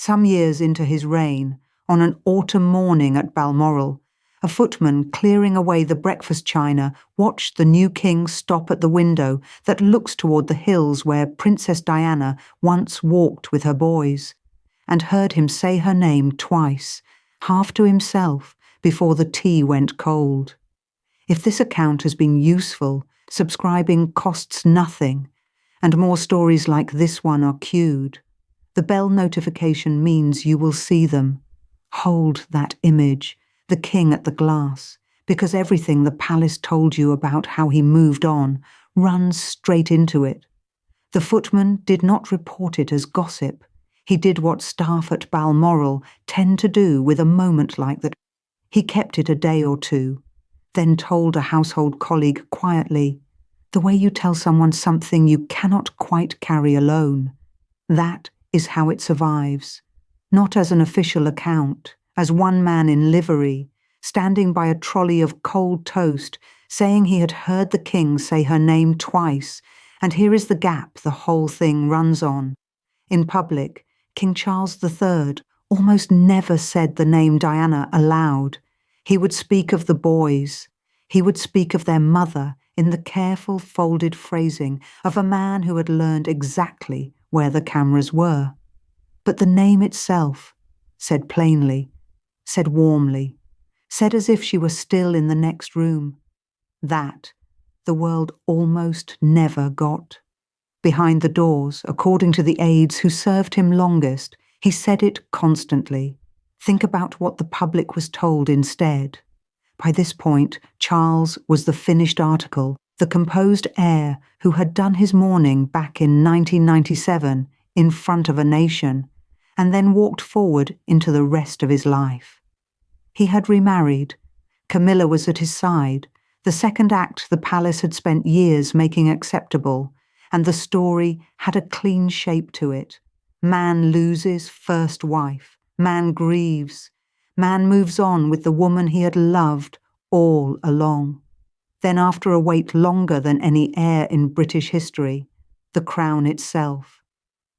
Some years into his reign, on an autumn morning at Balmoral, a footman clearing away the breakfast china watched the new king stop at the window that looks toward the hills where Princess Diana once walked with her boys, and heard him say her name twice, half to himself, before the tea went cold. If this account has been useful, subscribing costs nothing, and more stories like this one are queued. The bell notification means you will see them. Hold that image, the king at the glass, because everything the palace told you about how he moved on runs straight into it. The footman did not report it as gossip. He did what staff at Balmoral tend to do with a moment like that. He kept it a day or two, then told a household colleague quietly, the way you tell someone something you cannot quite carry alone. That is how it survives, not as an official account, as one man in livery, standing by a trolley of cold toast, saying he had heard the king say her name twice, and here is the gap the whole thing runs on. In public, King Charles III almost never said the name Diana aloud. He would speak of the boys. He would speak of their mother in the careful folded phrasing of a man who had learned exactly where the cameras were. But the name itself, said plainly, said warmly, said as if she were still in the next room, that the world almost never got. Behind the doors, according to the aides who served him longest, he said it constantly. Think about what the public was told instead. By this point, Charles was the finished article, the composed heir who had done his mourning back in 1997 in front of a nation, and then walked forward into the rest of his life. He had remarried. Camilla was at his side, the second act the palace had spent years making acceptable, and the story had a clean shape to it. Man loses first wife, man grieves, man moves on with the woman he had loved all along. Then after a wait longer than any heir in British history, the crown itself.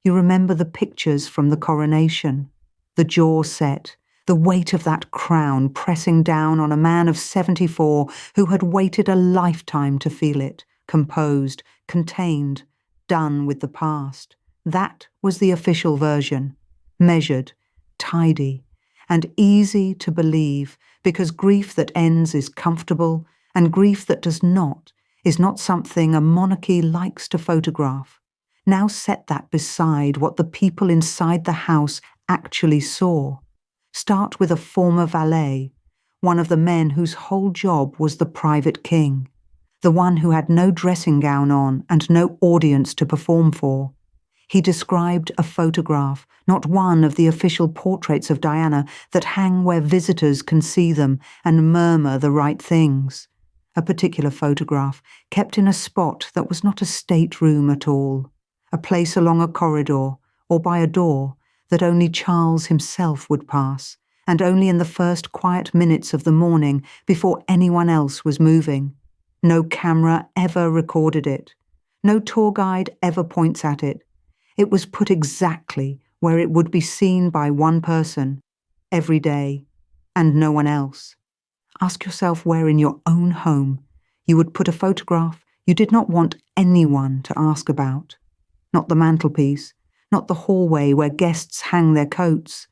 You remember the pictures from the coronation, the jaw set, the weight of that crown pressing down on a man of 74 who had waited a lifetime to feel it, composed, contained, done with the past. That was the official version, measured, tidy, and easy to believe, because grief that ends is comfortable, and grief that does not is not something a monarchy likes to photograph. Now set that beside what the people inside the house actually saw. Start with a former valet, one of the men whose whole job was the private king, the one who had no dressing gown on and no audience to perform for. He described a photograph, not one of the official portraits of Diana that hang where visitors can see them and murmur the right things. A particular photograph kept in a spot that was not a stateroom at all, a place along a corridor or by a door that only Charles himself would pass, and only in the first quiet minutes of the morning before anyone else was moving. No camera ever recorded it. No tour guide ever points at it. It was put exactly where it would be seen by one person, every day, and no one else. Ask yourself where in your own home you would put a photograph you did not want anyone to ask about. Not the mantelpiece, not the hallway where guests hang their coats.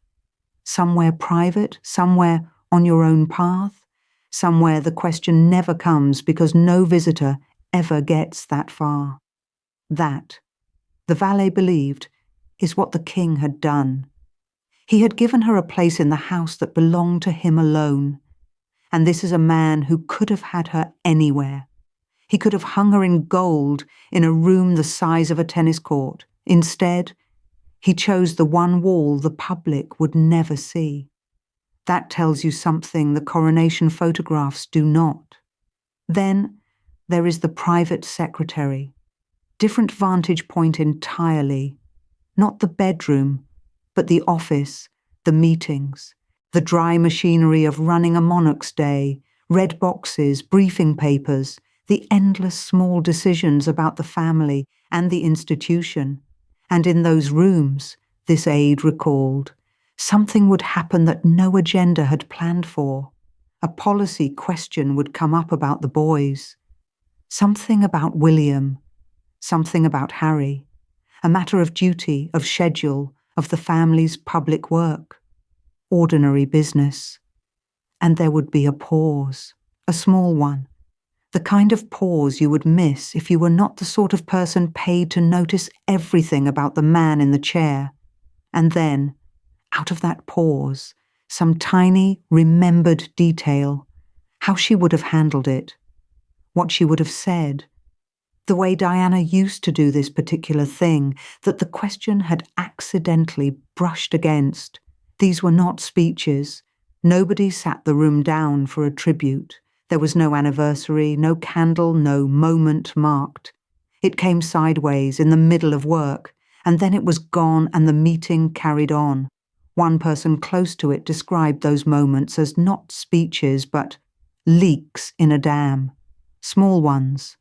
Somewhere private, somewhere on your own path, somewhere the question never comes because no visitor ever gets that far. That, the valet believed, is what the king had done. He had given her a place in the house that belonged to him alone. And this is a man who could have had her anywhere. He could have hung her in gold in a room the size of a tennis court. Instead, he chose the one wall the public would never see. That tells you something the coronation photographs do not. Then there is the private secretary. Different vantage point entirely. Not the bedroom, but the office, the meetings, the dry machinery of running a monarch's day, red boxes, briefing papers, the endless small decisions about the family and the institution. And in those rooms, this aide recalled, Something would happen that no agenda had planned for. A policy question would come up about the boys. Something about William. Something about Harry. A matter of duty, of schedule, of the family's public work. Ordinary business. And there would be a pause. A small one. The kind of pause you would miss if you were not the sort of person paid to notice everything about the man in the chair. And then, out of that pause, some tiny, remembered detail. How she would have handled it. What she would have said. The way Diana used to do this particular thing that the question had accidentally brushed against. These were not speeches. Nobody sat the room down for a tribute. There was no anniversary, no candle, no moment marked. It came sideways in the middle of work, and then it was gone and the meeting carried on. One person close to it described those moments as not speeches, but leaks in a dam. Small ones.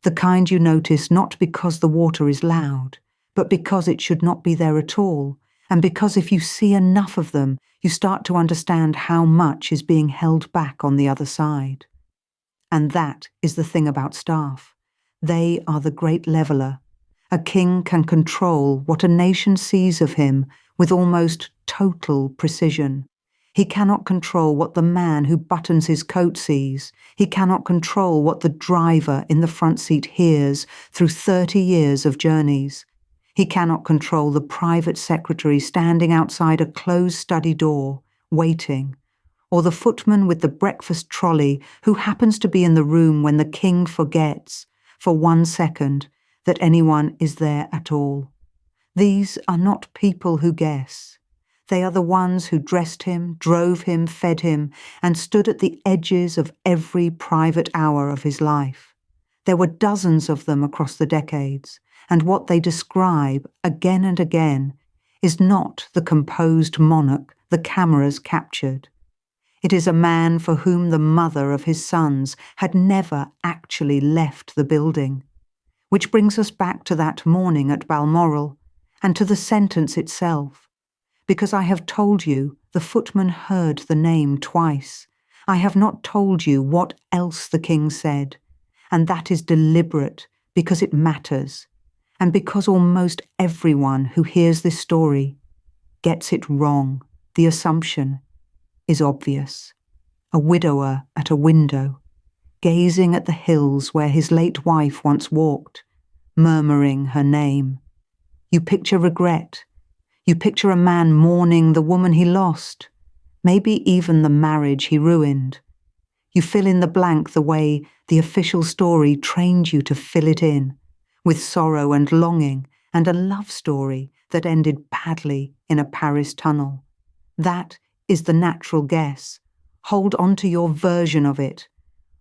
The kind you notice not because the water is loud, but because it should not be there at all, and because if you see enough of them, you start to understand how much is being held back on the other side. And that is the thing about staff. They are the great leveller. A king can control what a nation sees of him with almost total precision. He cannot control what the man who buttons his coat sees. He cannot control what the driver in the front seat hears through 30 years of journeys. He cannot control the private secretary standing outside a closed study door, waiting, or the footman with the breakfast trolley who happens to be in the room when the king forgets, for 1 second, that anyone is there at all. These are not people who guess. They are the ones who dressed him, drove him, fed him, and stood at the edges of every private hour of his life. There were dozens of them across the decades, and what they describe, again and again, is not the composed monarch the cameras captured. It is a man for whom the mother of his sons had never actually left the building. Which brings us back to that morning at Balmoral, and to the sentence itself. Because I have told you, the footman heard the name twice. I have not told you what else the king said, and that is deliberate because it matters, and because almost everyone who hears this story gets it wrong. The assumption is obvious. A widower at a window, gazing at the hills where his late wife once walked, murmuring her name. You picture regret. You picture a man mourning the woman he lost, maybe even the marriage he ruined. You fill in the blank the way the official story trained you to fill it in, with sorrow and longing and a love story that ended badly in a Paris tunnel. That is the natural guess. Hold on to your version of it,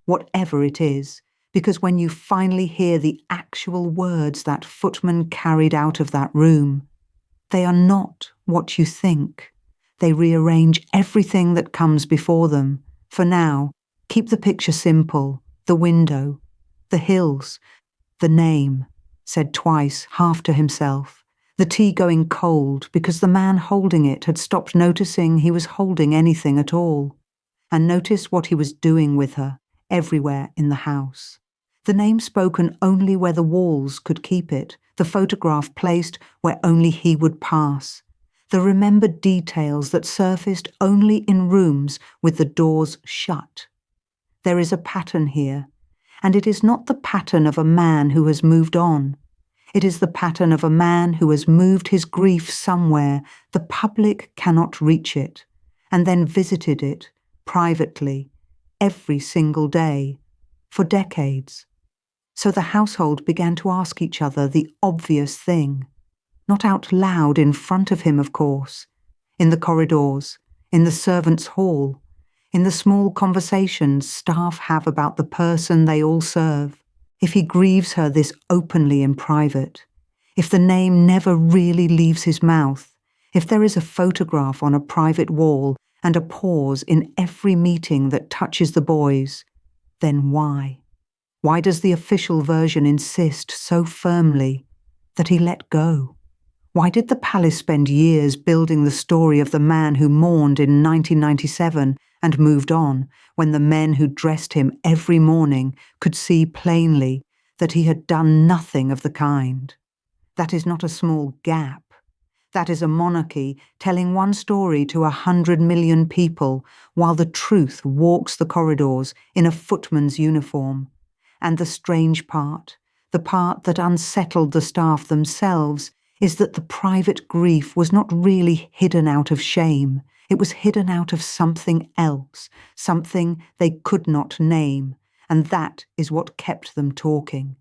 whatever it is, because when you finally hear the actual words that footman carried out of that room, they are not what you think. They rearrange everything that comes before them. For now, keep the picture simple. The window, the hills, the name, said twice, half to himself. The tea going cold because the man holding it had stopped noticing he was holding anything at all, and noticed what he was doing with her, everywhere in the house. The name spoken only where the walls could keep it, the photograph placed where only he would pass, the remembered details that surfaced only in rooms with the doors shut. There is a pattern here, and it is not the pattern of a man who has moved on. It is the pattern of a man who has moved his grief somewhere the public cannot reach it, and then visited it, privately, every single day, for decades. So the household began to ask each other the obvious thing, not out loud in front of him, of course, in the corridors, in the servants' hall, in the small conversations staff have about the person they all serve. If he grieves her this openly in private, if the name never really leaves his mouth, if there is a photograph on a private wall and a pause in every meeting that touches the boys, then why? Why does the official version insist so firmly that he let go? Why did the palace spend years building the story of the man who mourned in 1997 and moved on, when the men who dressed him every morning could see plainly that he had done nothing of the kind? That is not a small gap. That is a monarchy telling one story to 100 million people while the truth walks the corridors in a footman's uniform. And the strange part, the part that unsettled the staff themselves, is that the private grief was not really hidden out of shame. It was hidden out of something else, something they could not name, and that is what kept them talking.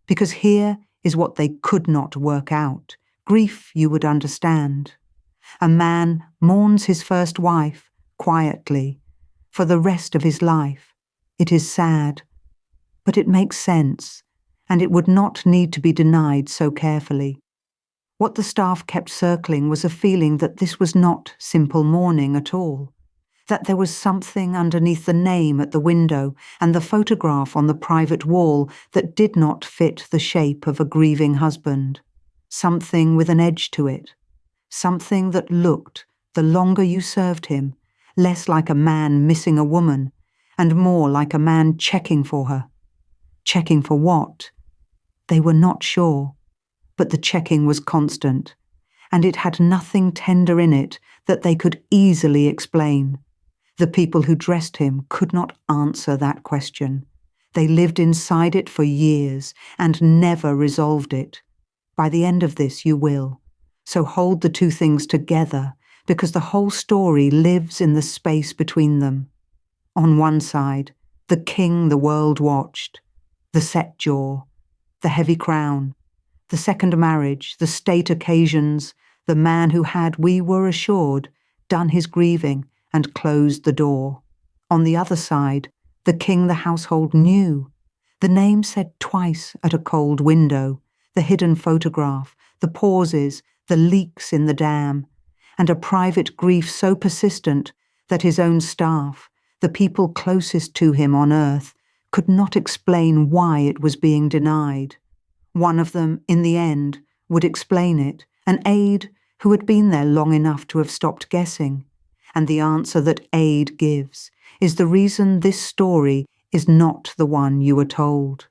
Because here is what they could not work out. Grief you would understand. A man mourns his first wife quietly for the rest of his life. It is sad, but it makes sense, and it would not need to be denied so carefully. What the staff kept circling was a feeling that this was not simple mourning at all, that there was something underneath the name at the window and the photograph on the private wall that did not fit the shape of a grieving husband, something with an edge to it, something that looked, the longer you served him, less like a man missing a woman and more like a man checking for her. Checking for what? They were not sure. But the checking was constant, and it had nothing tender in it that they could easily explain. The people who dressed him could not answer that question. They lived inside it for years and never resolved it. By the end of this you will. So hold the two things together, because the whole story lives in the space between them. On one side, the king the world watched, the set jaw, the heavy crown, the second marriage, the state occasions, the man who had, we were assured, done his grieving and closed the door. On the other side, the king the household knew, the name said twice at a cold window, the hidden photograph, the pauses, the leaks in the dam, and a private grief so persistent that his own staff, the people closest to him on earth, could not explain why it was being denied. One of them, in the end, would explain it, an aide who had been there long enough to have stopped guessing. And the answer that aide gives is the reason this story is not the one you were told.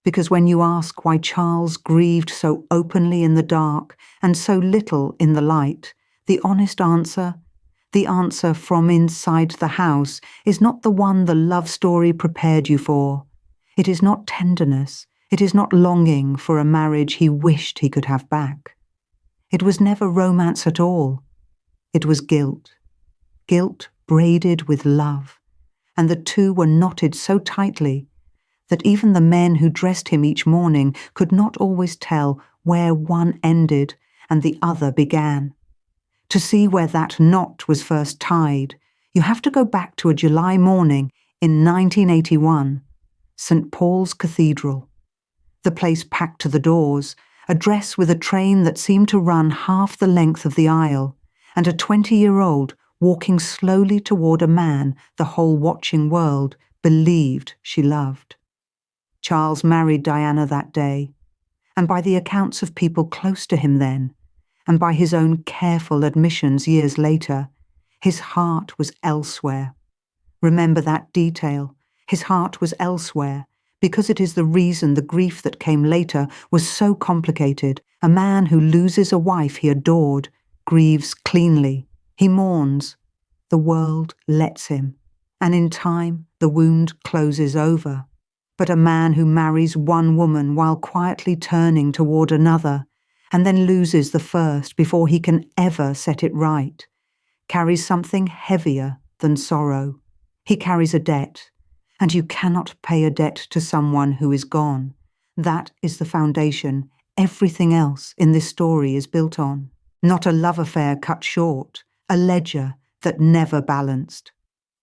Because when you ask why Charles grieved so openly in the dark and so little in the light, the honest answer, the answer from inside the house, is not the one the love story prepared you for. It is not tenderness. It is not longing for a marriage he wished he could have back. It was never romance at all. It was guilt. Guilt braided with love, and the two were knotted so tightly that even the men who dressed him each morning could not always tell where one ended and the other began. To see where that knot was first tied, you have to go back to a July morning in 1981, St. Paul's Cathedral. The place packed to the doors, a dress with a train that seemed to run half the length of the aisle, and a 20-year-old walking slowly toward a man the whole watching world believed she loved. Charles married Diana that day, and by the accounts of people close to him then, and by his own careful admissions years later, his heart was elsewhere. Remember that detail. His heart was elsewhere, because it is the reason the grief that came later was so complicated. A man who loses a wife he adored grieves cleanly. He mourns. The world lets him. And in time, the wound closes over. But a man who marries one woman while quietly turning toward another, and then loses the first before he can ever set it right, carries something heavier than sorrow. He carries a debt. And you cannot pay a debt to someone who is gone. That is the foundation everything else in this story is built on. Not a love affair cut short, a ledger that never balanced.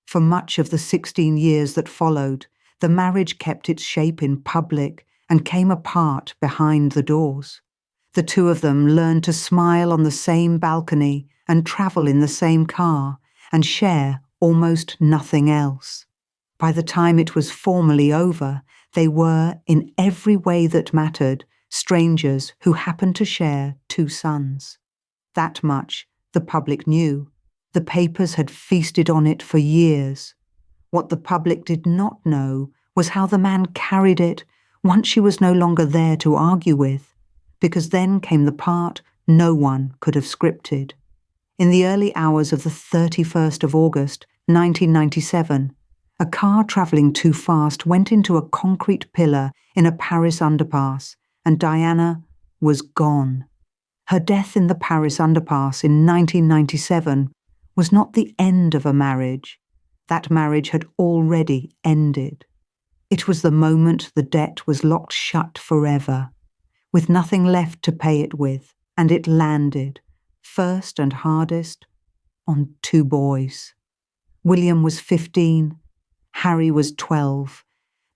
For much of the 16 years that followed, the marriage kept its shape in public and came apart behind the doors. The two of them learned to smile on the same balcony and travel in the same car and share almost nothing else. By the time it was formally over, they were, in every way that mattered, strangers who happened to share 2 sons. That much the public knew. The papers had feasted on it for years. What the public did not know was how the man carried it once she was no longer there to argue with, because then came the part no one could have scripted. In the early hours of the 31st of August, 1997, a car travelling too fast went into a concrete pillar in a Paris underpass, and Diana was gone. Her death in the Paris underpass in 1997 was not the end of a marriage. That marriage had already ended. It was the moment the debt was locked shut forever, with nothing left to pay it with, and it landed, first and hardest, on 2 boys. William was 15, Harry was 12.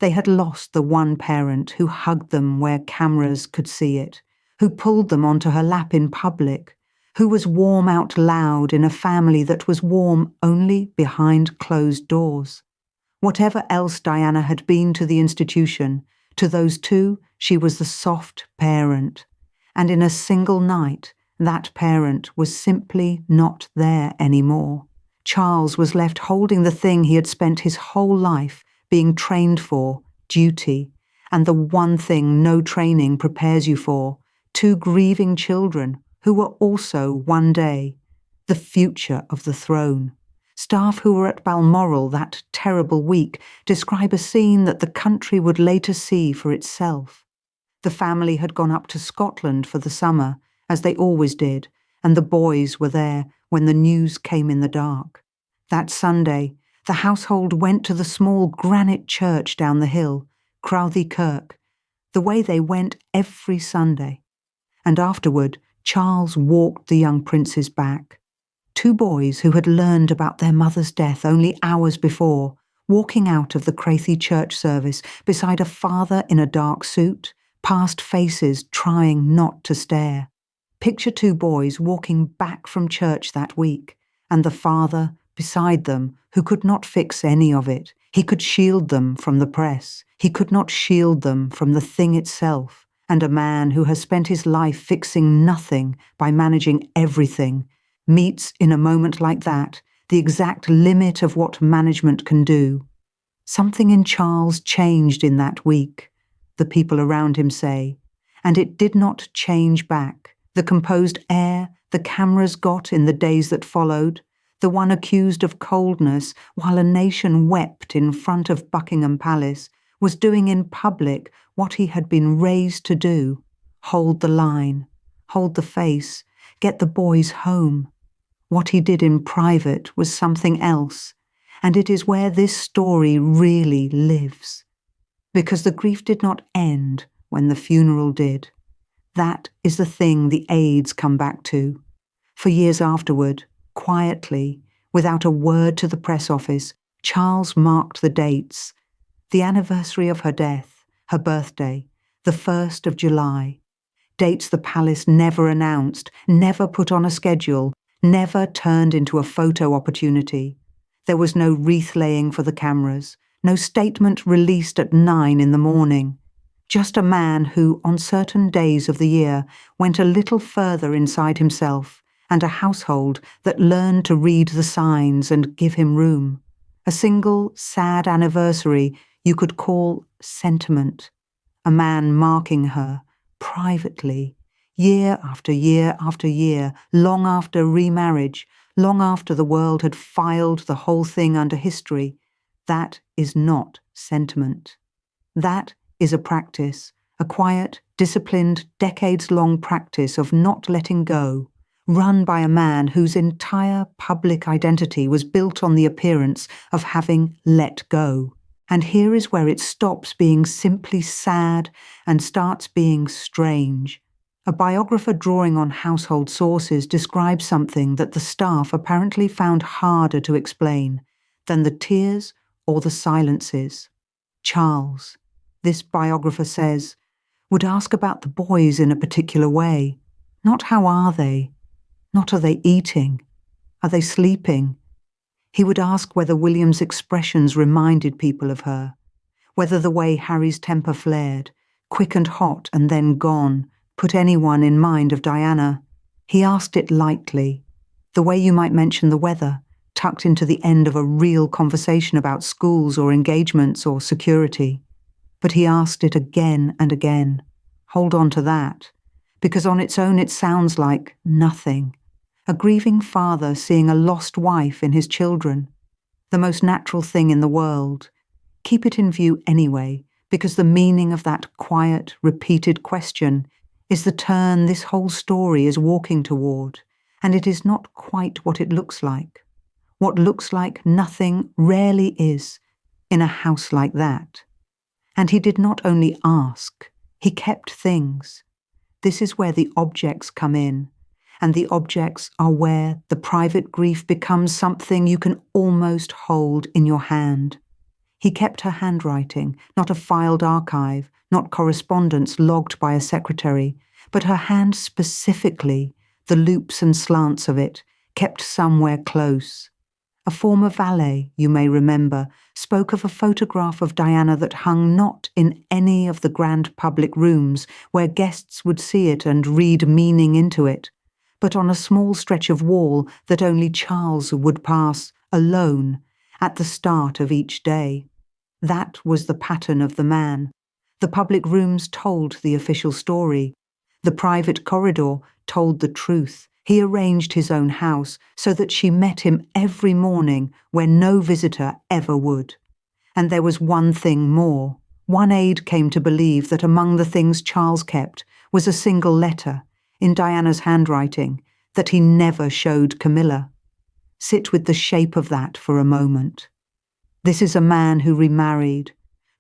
They had lost the one parent who hugged them where cameras could see it, who pulled them onto her lap in public, who was warm out loud in a family that was warm only behind closed doors. Whatever else Diana had been to the institution, to those 2 she was the soft parent. And in a single night, that parent was simply not there anymore. Charles was left holding the thing he had spent his whole life being trained for, duty, and the one thing no training prepares you for, 2 grieving children who were also, one day, the future of the throne. Staff who were at Balmoral that terrible week describe a scene that the country would later see for itself. The family had gone up to Scotland for the summer, as they always did, and the boys were there when the news came in the dark. That Sunday, the household went to the small granite church down the hill, Crowthy Kirk, the way they went every Sunday. And afterward, Charles walked the young princes back. 2 boys who had learned about their mother's death only hours before, walking out of the Crowthy church service beside a father in a dark suit, past faces trying not to stare. Picture 2 boys walking back from church that week, and the father beside them who could not fix any of it. He could shield them from the press. He could not shield them from the thing itself. And a man who has spent his life fixing nothing by managing everything meets in a moment like that the exact limit of what management can do. Something in Charles changed in that week, the people around him say, and it did not change back. The composed air the cameras got in the days that followed, the one accused of coldness while a nation wept in front of Buckingham Palace, was doing in public what he had been raised to do: hold the line, hold the face, get the boys home. What he did in private was something else, and it is where this story really lives. Because the grief did not end when the funeral did. That is the thing the aides come back to. For years afterward, quietly, without a word to the press office, Charles marked the dates. The anniversary of her death, her birthday, the 1st of July. Dates the palace never announced, never put on a schedule, never turned into a photo opportunity. There was no wreath-laying for the cameras, no statement released at 9 in the morning. Just a man who, on certain days of the year, went a little further inside himself, and a household that learned to read the signs and give him room. A single, sad anniversary you could call sentiment. A man marking her, privately, year after year after year, long after remarriage, long after the world had filed the whole thing under history. That is not sentiment. That is a practice, a quiet, disciplined, decades-long practice of not letting go, run by a man whose entire public identity was built on the appearance of having let go. And here is where it stops being simply sad and starts being strange. A biographer drawing on household sources describes something that the staff apparently found harder to explain than the tears or the silences. Charles, this biographer says, would ask about the boys in a particular way. Not how are they? Not are they eating? Are they sleeping? He would ask whether William's expressions reminded people of her, whether the way Harry's temper flared, quick and hot and then gone, put anyone in mind of Diana. He asked it lightly, the way you might mention the weather, tucked into the end of a real conversation about schools or engagements or security. But he asked it again and again. Hold on to that, because on its own it sounds like nothing. A grieving father seeing a lost wife in his children. The most natural thing in the world. Keep it in view anyway, because the meaning of that quiet, repeated question is the turn this whole story is walking toward, and it is not quite what it looks like. What looks like nothing rarely is in a house like that. And he did not only ask, he kept things. This is where the objects come in, and the objects are where the private grief becomes something you can almost hold in your hand. He kept her handwriting, not a filed archive, not correspondence logged by a secretary, but her hand specifically, the loops and slants of it, kept somewhere close. A former valet, you may remember, spoke of a photograph of Diana that hung not in any of the grand public rooms where guests would see it and read meaning into it, but on a small stretch of wall that only Charles would pass, alone, at the start of each day. That was the pattern of the man. The public rooms told the official story. The private corridor told the truth. He arranged his own house so that she met him every morning where no visitor ever would. And there was one thing more. One aide came to believe that among the things Charles kept was a single letter, in Diana's handwriting, that he never showed Camilla. Sit with the shape of that for a moment. This is a man who remarried,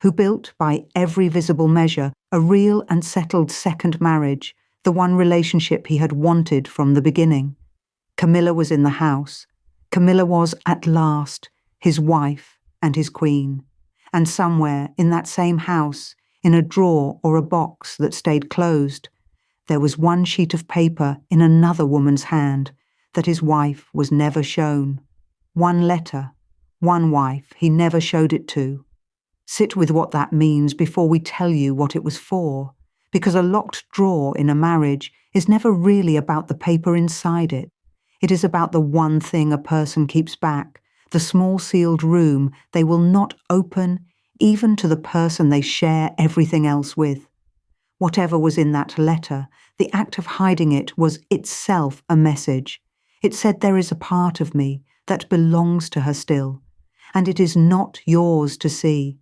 who built, by every visible measure, a real and settled second marriage, the one relationship he had wanted from the beginning. Camilla was in the house. Camilla was, at last, his wife and his queen. And somewhere in that same house, in a drawer or a box that stayed closed, there was one sheet of paper in another woman's hand that his wife was never shown. One letter, one wife he never showed it to. Sit with what that means before we tell you what it was for, because a locked drawer in a marriage is never really about the paper inside it. It is about the one thing a person keeps back, the small sealed room they will not open even to the person they share everything else with. Whatever was in that letter, the act of hiding it was itself a message. It said there is a part of me that belongs to her still, and it is not yours to see.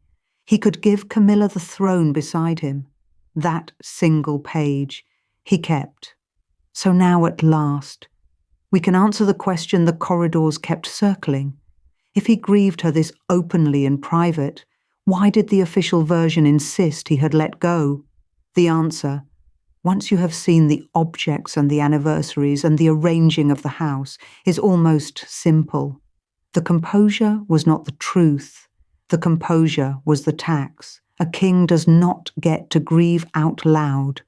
He could give Camilla the throne beside him. That single page he kept. So now at last, we can answer the question the corridors kept circling. If he grieved her this openly in private, why did the official version insist he had let go? The answer, once you have seen the objects and the anniversaries and the arranging of the house, is almost simple. The composure was not the truth. The composure was the tax. A king does not get to grieve out loud.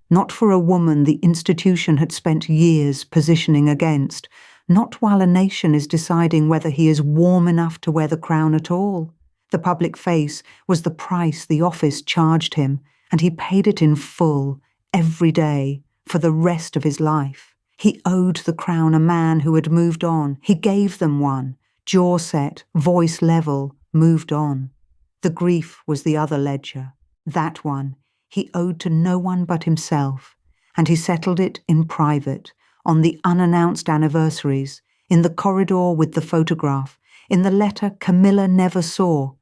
Not for a woman the institution had spent years positioning against. Not while a nation is deciding whether he is warm enough to wear the crown at all. The public face was the price the office charged him, and he paid it in full, every day, for the rest of his life. He owed the crown a man who had moved on. He gave them one, jaw set, voice level, moved on. The grief was the other ledger. That one he owed to no one but himself, and he settled it in private, on the unannounced anniversaries, in the corridor with the photograph, in the letter Camilla never saw,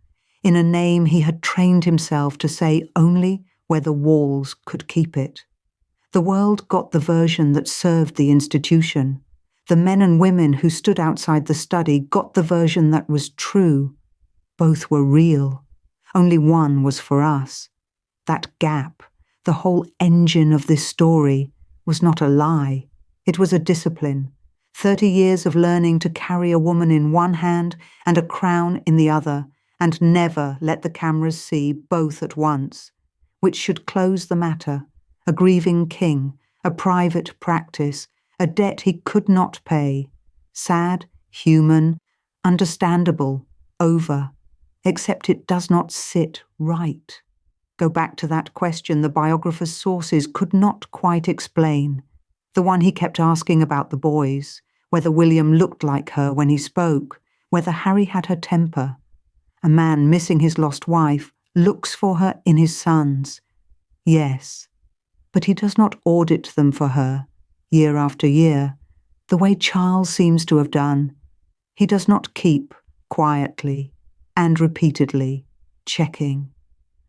in a name he had trained himself to say only where the walls could keep it. The world got the version that served the institution. The men and women who stood outside the study got the version that was true. Both were real. Only one was for us. That gap, the whole engine of this story, was not a lie. It was a discipline. 30 years of learning to carry a woman in one hand and a crown in the other, and never let the cameras see both at once, which should close the matter. A grieving king, a private practice, a debt he could not pay. Sad, human, understandable, over. Except it does not sit right. Go back to that question the biographer's sources could not quite explain. The one he kept asking about the boys, whether William looked like her when he spoke, whether Harry had her temper. A man missing his lost wife looks for her in his sons. Yes, but he does not audit them for her, year after year, the way Charles seems to have done. He does not keep, quietly and repeatedly, checking.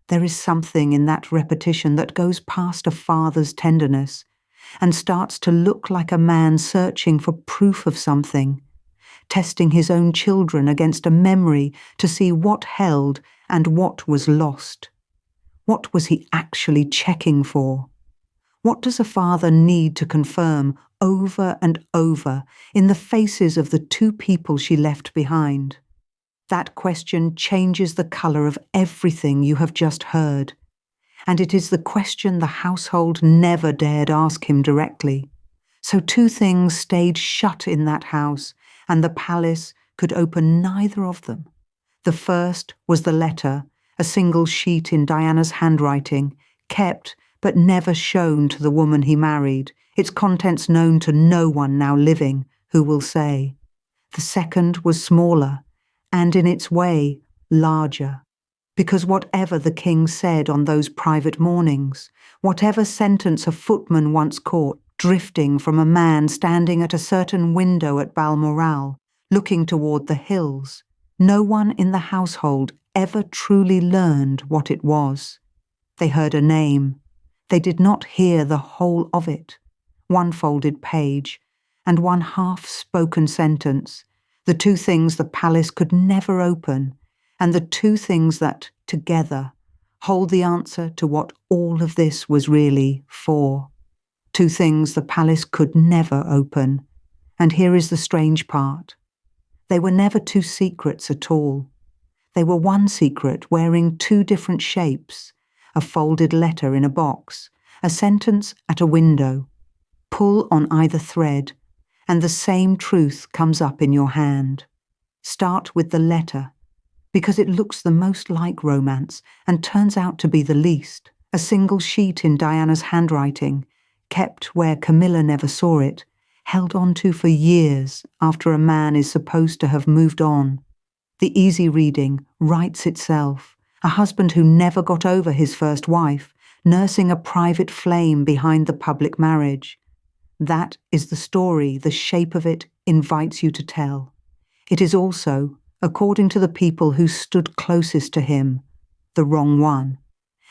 There is something in that repetition that goes past a father's tenderness and starts to look like a man searching for proof of something, testing his own children against a memory to see what held and what was lost. What was he actually checking for? What does a father need to confirm over and over in the faces of the two people she left behind? That question changes the colour of everything you have just heard, and it is the question the household never dared ask him directly. So two things stayed shut in that house, and the palace could open neither of them. The first was the letter, a single sheet in Diana's handwriting, kept but never shown to the woman he married, its contents known to no one now living, who will say. The second was smaller, and in its way, larger, because whatever the king said on those private mornings, whatever sentence a footman once caught drifting from a man standing at a certain window at Balmoral, looking toward the hills, no one in the household ever truly learned what it was. They heard a name. They did not hear the whole of it. One folded page, and one half-spoken sentence, the two things the palace could never open, and the two things that, together, hold the answer to what all of this was really for. Two things the palace could never open. And here is the strange part. They were never two secrets at all. They were one secret wearing two different shapes, a folded letter in a box, a sentence at a window. Pull on either thread, and the same truth comes up in your hand. Start with the letter, because it looks the most like romance and turns out to be the least. A single sheet in Diana's handwriting, kept where Camilla never saw it, held on to for years after a man is supposed to have moved on. The easy reading writes itself, a husband who never got over his first wife, nursing a private flame behind the public marriage. That is the story the shape of it invites you to tell. It is also, according to the people who stood closest to him, the wrong one.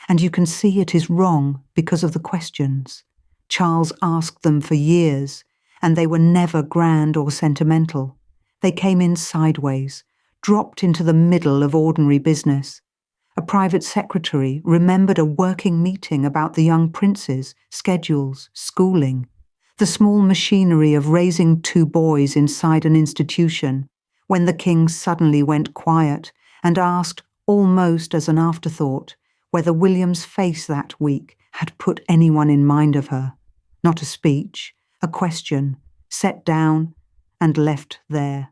And you can see it is wrong because of the questions. Charles asked them for years, and they were never grand or sentimental. They came in sideways, dropped into the middle of ordinary business. A private secretary remembered a working meeting about the young princes, schedules, schooling, the small machinery of raising two boys inside an institution, when the king suddenly went quiet and asked, almost as an afterthought, whether William's face that week had put anyone in mind of her. Not a speech, a question, set down and left there.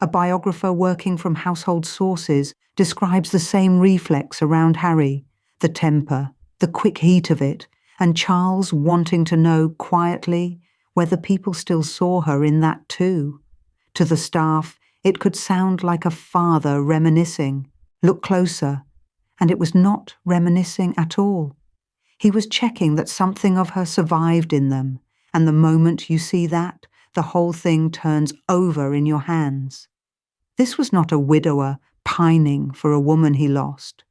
A biographer working from household sources describes the same reflex around Harry, the temper, the quick heat of it, and Charles wanting to know quietly whether people still saw her in that too. To the staff, it could sound like a father reminiscing. Look closer, and it was not reminiscing at all. He was checking that something of her survived in them, and the moment you see that, the whole thing turns over in your hands. This was not a widower pining for a woman he lost.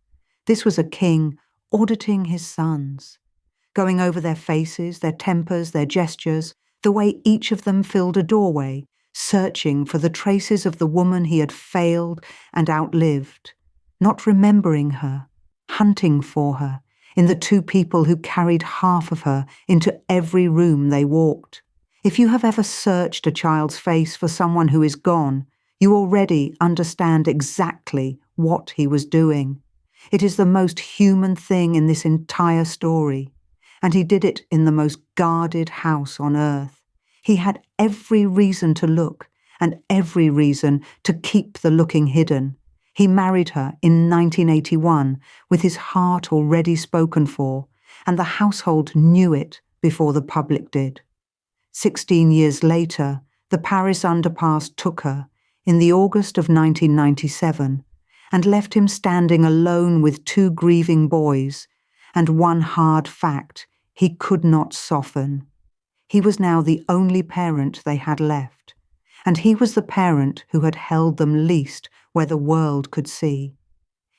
This was a king auditing his sons, going over their faces, their tempers, their gestures, the way each of them filled a doorway, searching for the traces of the woman he had failed and outlived, not remembering her, hunting for her, in the two people who carried half of her into every room they walked. If you have ever searched a child's face for someone who is gone, you already understand exactly what he was doing. It is the most human thing in this entire story, and he did it in the most guarded house on earth. He had every reason to look, and every reason to keep the looking hidden. He married her in 1981 with his heart already spoken for, and the household knew it before the public did. 16 years later, the Paris underpass took her, in the August of 1997, and left him standing alone with two grieving boys, and one hard fact he could not soften. He was now the only parent they had left, and he was the parent who had held them least where the world could see.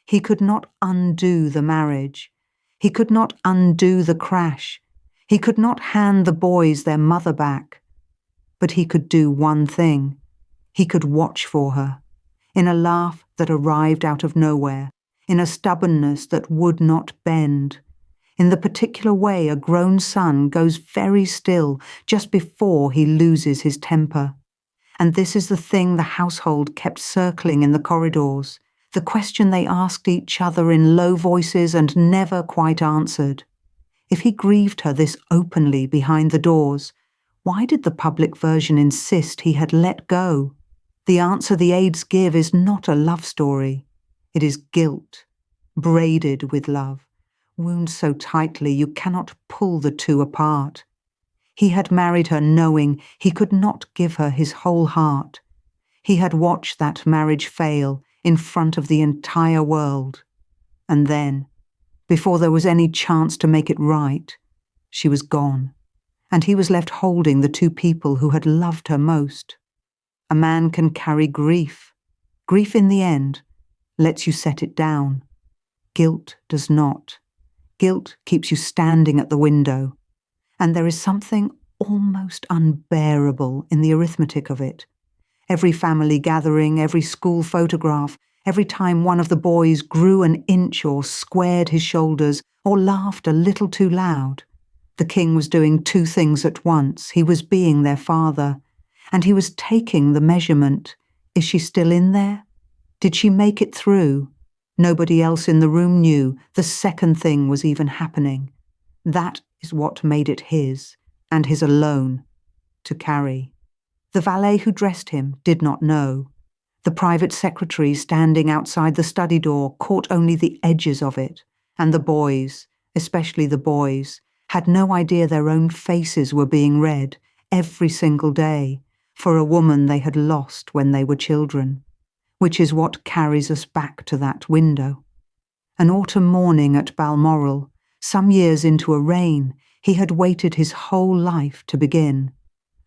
He could not undo the marriage. He could not undo the crash. He could not hand the boys their mother back. But he could do one thing. He could watch for her, in a laugh that arrived out of nowhere, in a stubbornness that would not bend, in the particular way a grown son goes very still just before he loses his temper. And this is the thing the household kept circling in the corridors, the question they asked each other in low voices and never quite answered. If he grieved her this openly behind the doors, why did the public version insist he had let go? The answer the aides give is not a love story. It is guilt, braided with love, wound so tightly you cannot pull the two apart. He had married her knowing he could not give her his whole heart. He had watched that marriage fail in front of the entire world. And then, before there was any chance to make it right, she was gone, and he was left holding the two people who had loved her most. A man can carry grief. Grief in the end lets you set it down. Guilt does not. Guilt keeps you standing at the window, and there is something almost unbearable in the arithmetic of it. Every family gathering, every school photograph, every time one of the boys grew an inch or squared his shoulders or laughed a little too loud. The king was doing two things at once. He was being their father, and he was taking the measurement. Is she still in there? Did she make it through? Nobody else in the room knew the second thing was even happening. That is what made it his, and his alone, to carry. The valet who dressed him did not know. The private secretary standing outside the study door caught only the edges of it, and the boys, especially the boys, had no idea their own faces were being read every single day for a woman they had lost when they were children, which is what carries us back to that window. An autumn morning at Balmoral, some years into a reign he had waited his whole life to begin.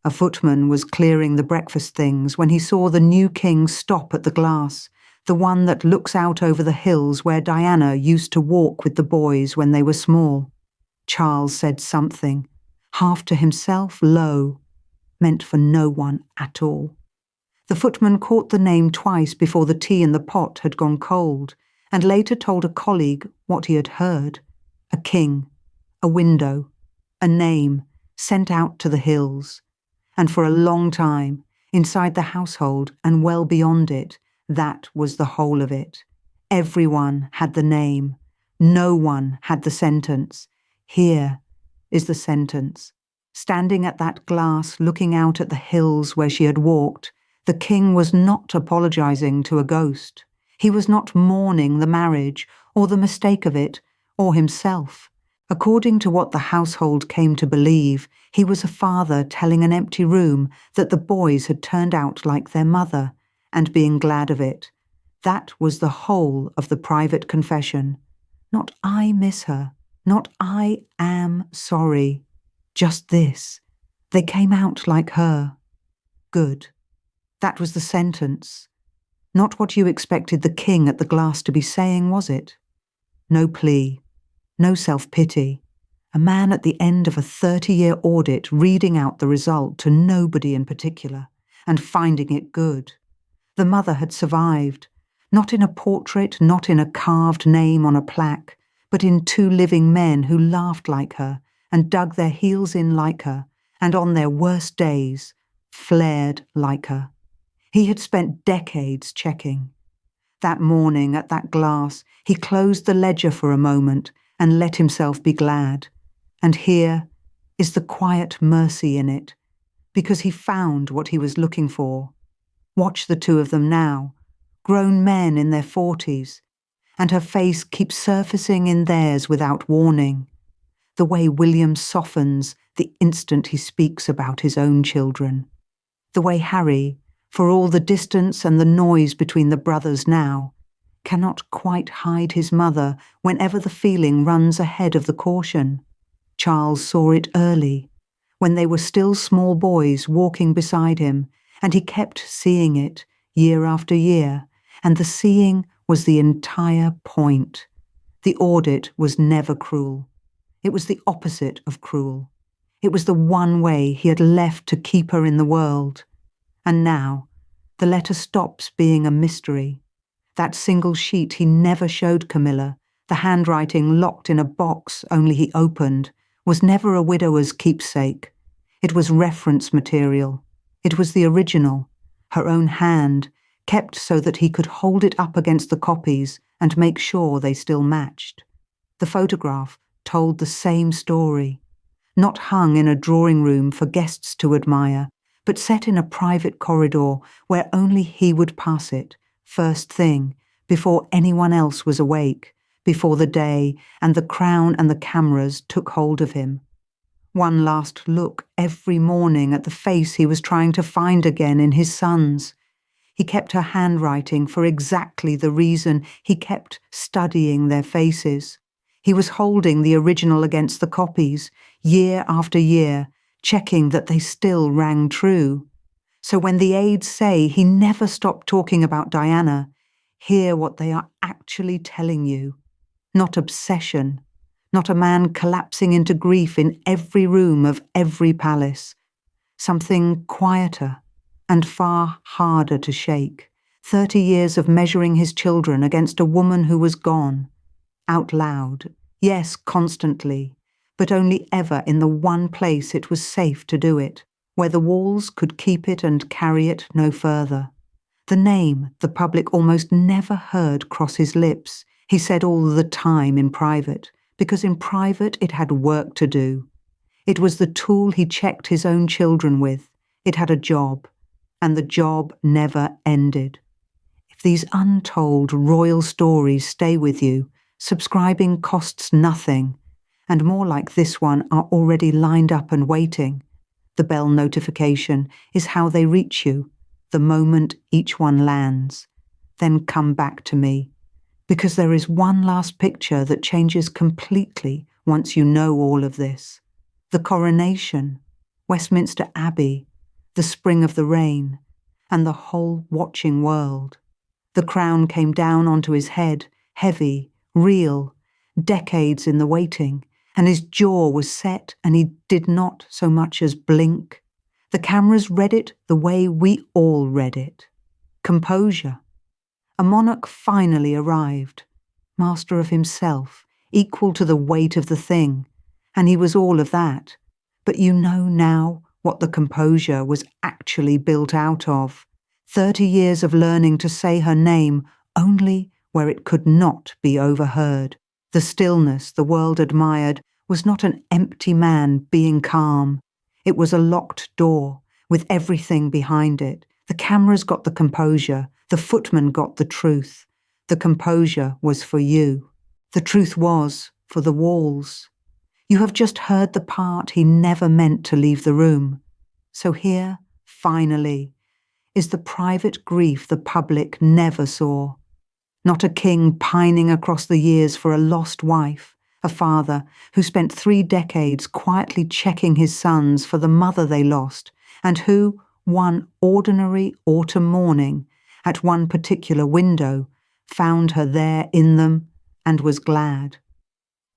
A footman was clearing the breakfast things when he saw the new king stop at the glass, the one that looks out over the hills where Diana used to walk with the boys when they were small. Charles said something, half to himself, low, meant for no one at all. The footman caught the name twice before the tea in the pot had gone cold, and later told a colleague what he had heard. A king, a window, a name sent out to the hills. And for a long time, inside the household and well beyond it, that was the whole of it. Everyone had the name. No one had the sentence. Here is the sentence. Standing at that glass, looking out at the hills where she had walked, the king was not apologizing to a ghost. He was not mourning the marriage, or the mistake of it, or himself. According to what the household came to believe, he was a father telling an empty room that the boys had turned out like their mother, and being glad of it. That was the whole of the private confession. Not I miss her, not I am sorry. Just this. They came out like her. Good. That was the sentence. Not what you expected the king at the glass to be saying, was it? No plea. No self-pity. A man at the end of a 30-year audit reading out the result to nobody in particular, and finding it good. The mother had survived, not in a portrait, not in a carved name on a plaque, but in two living men who laughed like her and dug their heels in like her, and on their worst days, flared like her. He had spent decades checking. That morning at that glass, he closed the ledger for a moment and let himself be glad. And here is the quiet mercy in it, because he found what he was looking for. Watch the two of them now, grown men in their 40s, and her face keeps surfacing in theirs without warning. The way William softens, the instant he speaks about his own children. The way Harry, for all the distance and the noise between the brothers now, cannot quite hide his mother whenever the feeling runs ahead of the caution. Charles saw it early, when they were still small boys walking beside him, and he kept seeing it year after year, and the seeing was the entire point. The audit was never cruel. It was the opposite of cruel. It was the one way he had left to keep her in the world. And now, the letter stops being a mystery. That single sheet he never showed Camilla, the handwriting locked in a box only he opened, was never a widower's keepsake. It was reference material. It was the original, her own hand, kept so that he could hold it up against the copies and make sure they still matched. The photograph told the same story, not hung in a drawing room for guests to admire, but set in a private corridor where only he would pass it, first thing, before anyone else was awake, before the day and the crown and the cameras took hold of him. One last look every morning at the face he was trying to find again in his son's. He kept her handwriting for exactly the reason he kept studying their faces. He was holding the original against the copies, year after year, checking that they still rang true. So when the aides say he never stopped talking about Diana, hear what they are actually telling you. Not obsession, not a man collapsing into grief in every room of every palace. Something quieter and far harder to shake. 30 years of measuring his children against a woman who was gone. Out loud, yes, constantly, but only ever in the one place it was safe to do it, where the walls could keep it and carry it no further. The name the public almost never heard cross his lips, he said all the time in private, because in private it had work to do. It was the tool he checked his own children with. It had a job, and the job never ended. If these untold royal stories stay with you, subscribing costs nothing, and more like this one are already lined up and waiting. The bell notification is how they reach you, the moment each one lands. Then come back to me, because there is one last picture that changes completely once you know all of this. The coronation, Westminster Abbey, the spring of the rain, and the whole watching world. The crown came down onto his head, heavy, real, decades in the waiting, and his jaw was set and he did not so much as blink. The cameras read it the way we all read it. Composure. A monarch finally arrived, master of himself, equal to the weight of the thing, and he was all of that. But you know now what the composure was actually built out of. 30 years of learning to say her name only where it could not be overheard. The stillness the world admired was not an empty man being calm. It was a locked door with everything behind it. The cameras got the composure. The footman got the truth. The composure was for you. The truth was for the walls. You have just heard the part he never meant to leave the room. So here, finally, is the private grief the public never saw. Not a king pining across the years for a lost wife, a father who spent 3 decades quietly checking his sons for the mother they lost, and who, one ordinary autumn morning, at one particular window, found her there in them and was glad.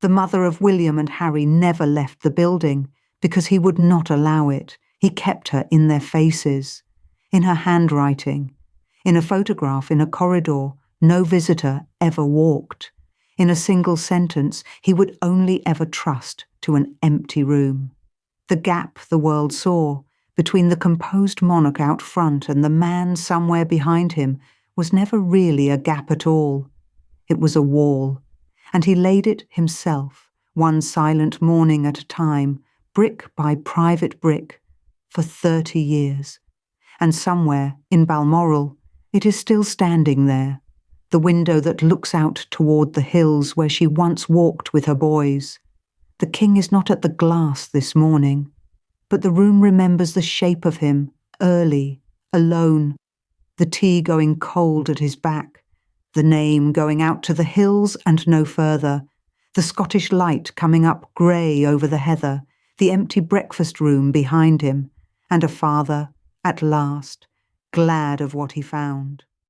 The mother of William and Harry never left the building because he would not allow it. He kept her in their faces, in her handwriting, in a photograph in a corridor no visitor ever walked, in a single sentence he would only ever trust to an empty room. The gap the world saw between the composed monarch out front and the man somewhere behind him was never really a gap at all. It was a wall, and he laid it himself, one silent morning at a time, brick by private brick, for 30 years. And somewhere, in Balmoral, it is still standing there, the window that looks out toward the hills where she once walked with her boys. The king is not at the glass this morning, but the room remembers the shape of him, early, alone, the tea going cold at his back, the name going out to the hills and no further, the Scottish light coming up grey over the heather, the empty breakfast room behind him, and a father, at last, glad of what he found.